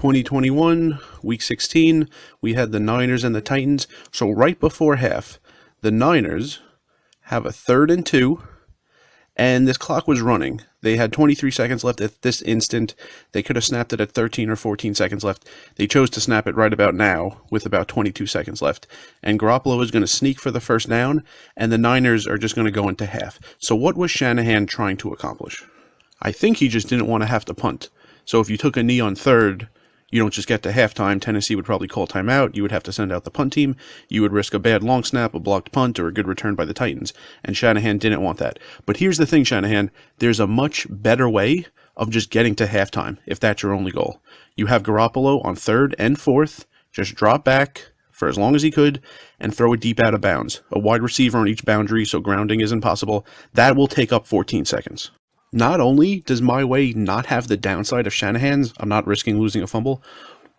2021, Week 16, we had the Niners and the Titans. So right before half, the Niners have a 3rd and 2, and this clock was running. They had 23 seconds left at this instant. They could have snapped it at 13 or 14 seconds left. They chose to snap it right about now with about 22 seconds left. And Garoppolo is going to sneak for the first down, and the Niners are just going to go into half. So what was Shanahan trying to accomplish? I think he just didn't want to have to punt. So if you took a knee on 3rd, you don't just get to halftime. Tennessee would probably call timeout. You would have to send out the punt team. You would risk a bad long snap, a blocked punt, or a good return by the Titans. And Shanahan didn't want that. But here's the thing, Shanahan. There's a much better way of just getting to halftime, if that's your only goal. You have Garoppolo on 3rd and 4th. Just drop back for as long as he could and throw it deep out of bounds. A wide receiver on each boundary, so grounding isn't possible. That will take up 14 seconds. Not only does my way not have the downside of Shanahan's, I'm not risking losing a fumble,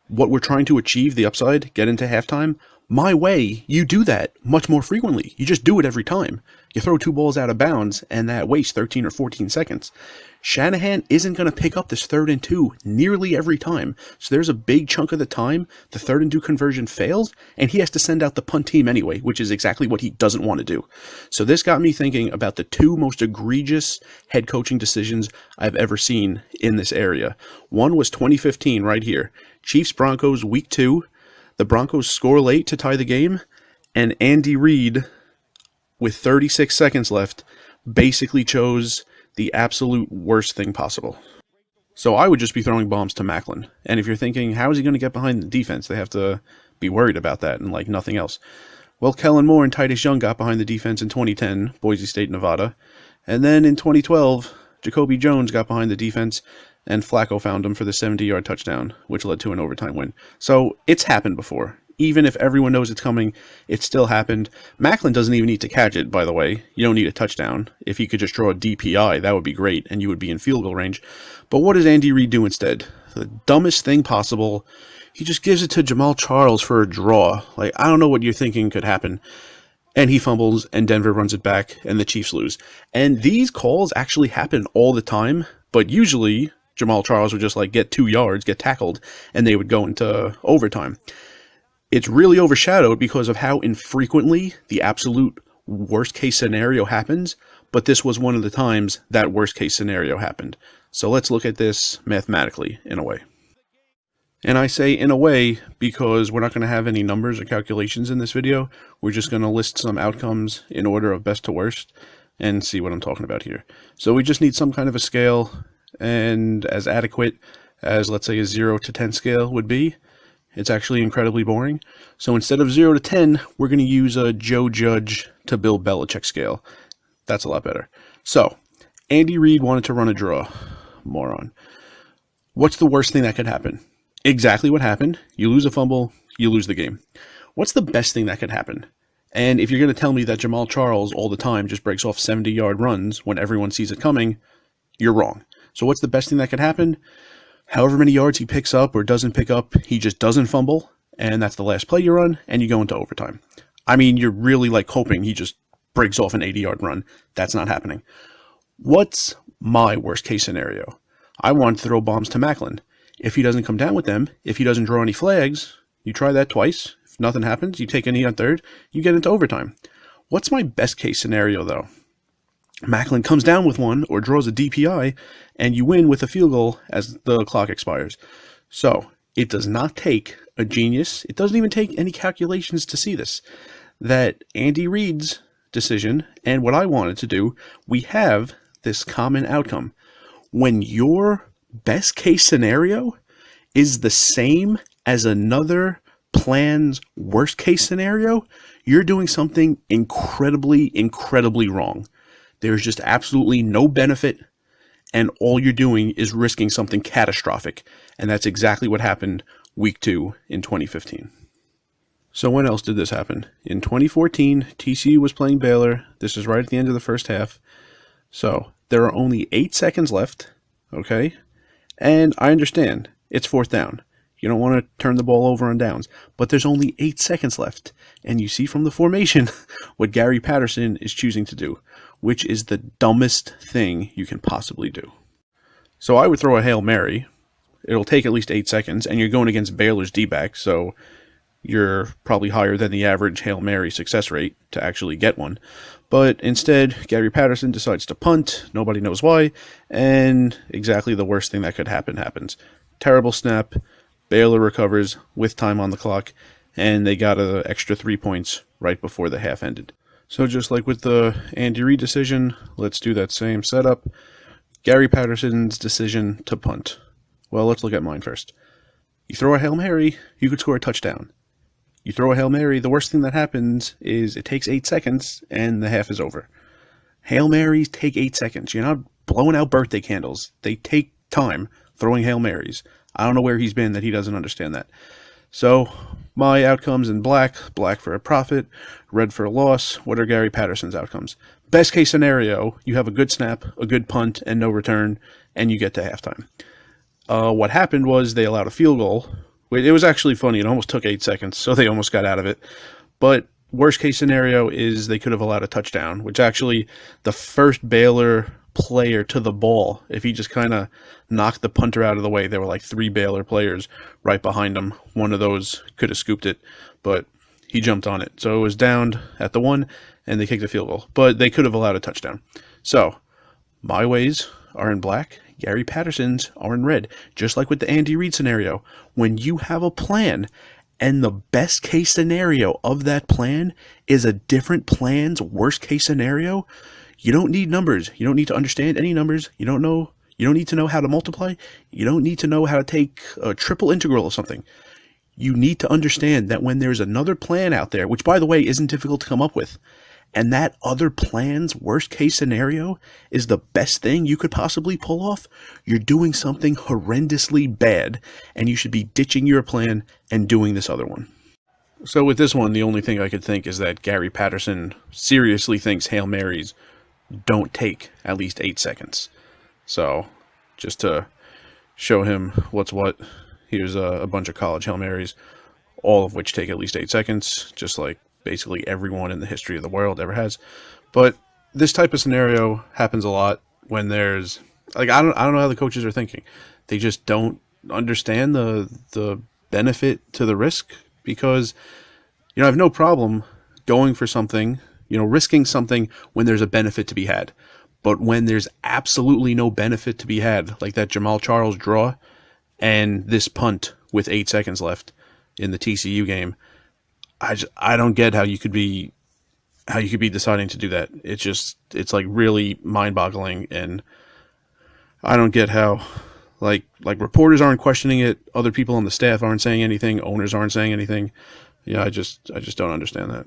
what we're trying to achieve, the upside, get into halftime, my way, you do that much more frequently. You just do it every time. You throw 2 balls out of bounds, and that wastes 13 or 14 seconds. Shanahan isn't going to pick up this 3rd and 2 nearly every time. So there's a big chunk of the time the 3rd and 2 conversion fails, and he has to send out the punt team anyway, which is exactly what he doesn't want to do. So this got me thinking about the 2 most egregious head coaching decisions I've ever seen in this area. One was 2015 right here. Chiefs-Broncos Week 2. The Broncos score late to tie the game, and Andy Reid, with 36 seconds left, basically chose the absolute worst thing possible. So I would just be throwing bombs to Macklin. And if you're thinking, how is he going to get behind the defense? They have to be worried about that and like nothing else. Well, Kellen Moore and Titus Young got behind the defense in 2010, Boise State, Nevada. And then in 2012, Jacoby Jones got behind the defense, and Flacco found him for the 70-yard touchdown, which led to an overtime win. So it's happened before. Even if everyone knows it's coming, it still happened. Macklin doesn't even need to catch it, by the way. You don't need a touchdown. If he could just draw a DPI, that would be great, and you would be in field goal range. But what does Andy Reid do instead? The dumbest thing possible. He just gives it to Jamal Charles for a draw. Like, I don't know what you're thinking could happen. And he fumbles, and Denver runs it back, and the Chiefs lose. And these calls actually happen all the time, but usually Jamal Charles would just like get 2 yards, get tackled, and they would go into overtime. It's really overshadowed because of how infrequently the absolute worst case scenario happens, but this was one of the times that worst case scenario happened. So let's look at this mathematically in a way. And I say in a way because we're not going to have any numbers or calculations in this video. We're just going to list some outcomes in order of best to worst and see what I'm talking about here. So we just need some kind of a scale, and as adequate as, let's say, a 0 to 10 scale would be. It's actually incredibly boring. So instead of 0 to 10, we're going to use a Joe Judge to Bill Belichick scale. That's a lot better. So, Andy Reid wanted to run a draw. Moron. What's the worst thing that could happen? Exactly what happened. You lose a fumble, you lose the game. What's the best thing that could happen? And if you're going to tell me that Jamal Charles all the time just breaks off 70-yard runs when everyone sees it coming, you're wrong. So what's the best thing that could happen? However many yards he picks up or doesn't pick up, he just doesn't fumble, and that's the last play you run, and you go into overtime. I mean, you're really like hoping he just breaks off an 80-yard run. That's not happening. What's my worst case scenario? I want to throw bombs to Macklin. If he doesn't come down with them, if he doesn't draw any flags, you try that twice. If nothing happens, you take a knee on 3rd, you get into overtime. What's my best case scenario, though? Macklin comes down with one or draws a DPI, and you win with a field goal as the clock expires. So it does not take a genius. It doesn't even take any calculations to see this. That Andy Reid's decision and what I wanted to do, we have this common outcome. When your best case scenario is the same as another plan's worst case scenario, you're doing something incredibly, incredibly wrong. There's just absolutely no benefit, and all you're doing is risking something catastrophic. And that's exactly what happened week 2 in 2015. So when else did this happen? In 2014, TCU was playing Baylor. This is right at the end of the first half. So there are only 8 seconds left, okay? And I understand, it's 4th down. You don't want to turn the ball over on downs. But there's only 8 seconds left. And you see from the formation what Gary Patterson is choosing to do, which is the dumbest thing you can possibly do. So I would throw a Hail Mary, it'll take at least 8 seconds, and you're going against Baylor's D-back, so you're probably higher than the average Hail Mary success rate to actually get one. But instead, Gary Patterson decides to punt. Nobody knows why. And exactly the worst thing that could happen happens. Terrible snap. Baylor recovers with time on the clock. And they got an extra 3 points right before the half ended. So just like with the Andy Reid decision, let's do that same setup. Gary Patterson's decision to punt. Well, let's look at mine first. You throw a Hail Mary, you could score a touchdown. You throw a Hail Mary, the worst thing that happens is it takes 8 seconds and the half is over. Hail Marys take 8 seconds. You're not blowing out birthday candles. They take time throwing Hail Marys. I don't know where he's been that he doesn't understand that. So, my outcomes in black for a profit, red for a loss. What are Gary Patterson's outcomes? Best case scenario, you have a good snap, a good punt, and no return, and you get to halftime. What happened was they allowed a field goal. It was actually funny. It almost took 8 seconds, so they almost got out of it. But worst case scenario is they could have allowed a touchdown, which actually the first Baylor player to the ball, if he just kind of knocked the punter out of the way, there were like 3 Baylor players right behind him. One of those could have scooped it, but he jumped on it. So it was downed at the 1, and they kicked a field goal. But they could have allowed a touchdown. So my ways are in black. Gary Patterson's are in red. Just like with the Andy Reid scenario. When you have a plan and the best case scenario of that plan is a different plan's worst case scenario, you don't need numbers. You don't need to understand any numbers. You don't need to know how to multiply. You don't need to know how to take a triple integral of something. You need to understand that when there's another plan out there, which by the way isn't difficult to come up with, and that other plan's worst case scenario is the best thing you could possibly pull off, you're doing something horrendously bad, and you should be ditching your plan and doing this other one. So with this one, the only thing I could think is that Gary Patterson seriously thinks Hail Marys don't take at least 8 seconds. So just to show him what's what, here's a bunch of college Hail Marys, all of which take at least 8 seconds, just like basically everyone in the history of the world ever has. But this type of scenario happens a lot when there's like I don't know how the coaches are thinking. They just don't understand the benefit to the risk, because I have no problem going for something, risking something when there's a benefit to be had. But when there's absolutely no benefit to be had, like that Jamal Charles draw and this punt with 8 seconds left in the TCU game, I don't get how you could be deciding to do that. It's like really mind-boggling, and I don't get how like reporters aren't questioning it, other people on the staff aren't saying anything, owners aren't saying anything. I just don't understand that.